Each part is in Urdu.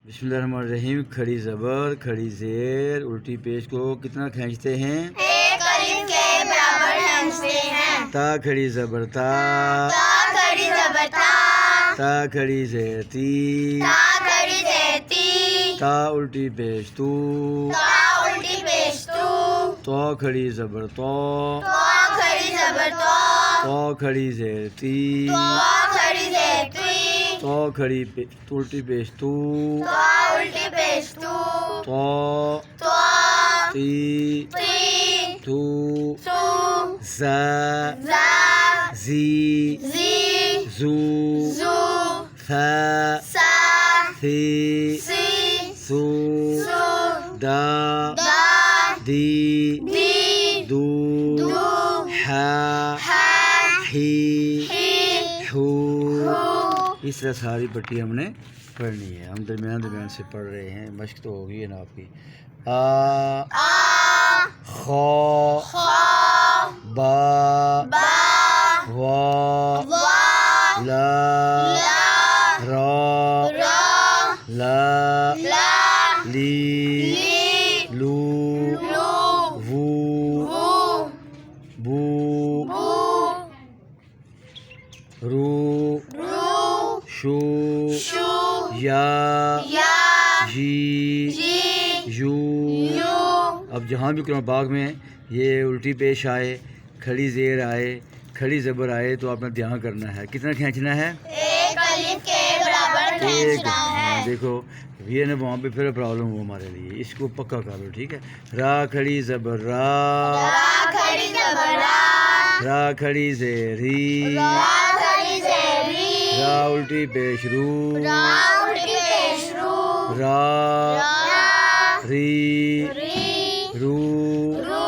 بسم اللہ الرحمن الرحیم. کھڑی زبر کھڑی زیر الٹی پیش کو کتنا کھینچتے ہیں؟ ایک الف کے برابر کھینچتے ہیں. تا کھڑی زبر تا تا کھڑی زبر تا تا کھڑی زیر تی تا کھڑی زیر تی تا الٹی پیش تو تا الٹی پیش تو کھڑی زبر تو کھڑی زبر تو کھڑی زیر تی کھڑی زیر تی تو کھڑی الٹی پیش تو الٹی پیش تو تی تی تو سو زا زا زی زی زو زو ثا سا ثی سی سو سو دا دا دی دی دو دو حا ہا ہی ہی ہو. ہو. اس طرح ساری پٹی ہم نے پڑھنی ہے. ہم درمیان سے پڑھ رہے ہیں. مشق تو ہوگی ہے نا آپ کی. آ آ خو خا با با وا وا لا لا را را لا لا لی لی لو لو وو وو بو بو رو رو شو شو یا یا جی جی یو. یو. اب جہاں بھی قرآن پاک میں یہ الٹی پیش آئے کھڑی زیر آئے کھڑی زبر آئے تو آپ نے دھیان کرنا ہے. کتنا کھینچنا ہے؟ ایک الف کے برابر ایک. کھینچنا ہاں ہے. دیکھو یہ نا وہاں پہ پھر پرابلم ہو ہمارے لیے. اس کو پکا کر لو ٹھیک ہے. را کھڑی زبر را را کھڑی زبر را را کھڑی زیر ری را کھڑی زیر ری را الٹی پیش رو را الٹی پیش رو را را ری ری رو. رو.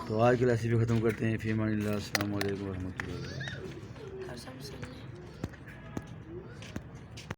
تو آج کی کلاس بھی ختم کرتے ہیں. فی امان اللہ. السلام علیکم ورحمۃ اللہ.